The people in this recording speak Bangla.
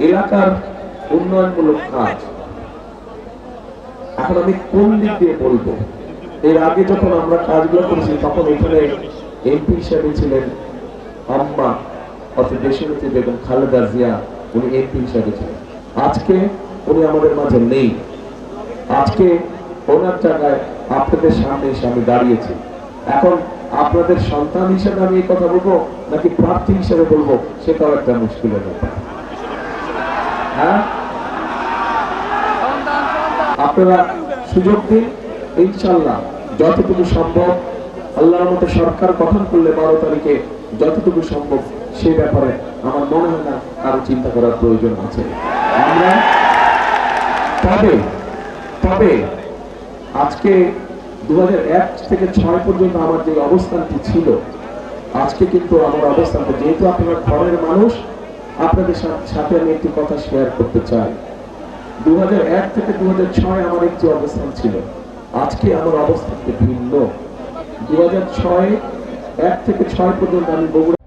এলাকার উন্নয়নমূলক কাজ। এখন আমি কোন দিক দিয়ে বলবো? এর আগে যখন আমরা কাজগুলো করেছি তখন এখানে এমপি হিসেবে ছিলেন আম্মা অর্থাৎ দেশনেত্রী বেগম খালেদা জিয়া, উনি এমপি হিসেবে ছিলেন। আজকে উনি আমাদের মাঝে নেই। আজকে ওনার জায়গায় আপনাদের সামনে এসে আমি দাঁড়িয়েছি। এখন আপনাদের সন্তান হিসেবে আমি এই কথা বলবো নাকি প্রার্থী হিসেবে বলবো, সেটাও একটা মুশকিলের ব্যাপার। হ্যাঁ, আপনারা সুযোগ দিন, ইনশাল্লাহ যতটুকু সম্ভব আল্লাহর মতো সরকার গঠন করলে 12 তারিখে যতটুকু সম্ভব সে ব্যাপারে আমার মনে হয় না আরো চিন্তা করার প্রয়োজন আছে। আমরা তবে আজকে 2001 থেকে 6 পর্যন্ত আমার যে অবস্থানটি ছিল, আজকে কিন্তু আমার অবস্থানটা, যেহেতু আপনারা ঘরের মানুষ, আপনাদের সাথে আমি একটি কথা শেয়ার করতে চাই। 2001 থেকে 2006 আমার একটি অবস্থান ছিল, আজকে আমার অবস্থানটি ভিন্ন। 2006 1 থেকে 6 পর্যন্ত আমি বগুড়া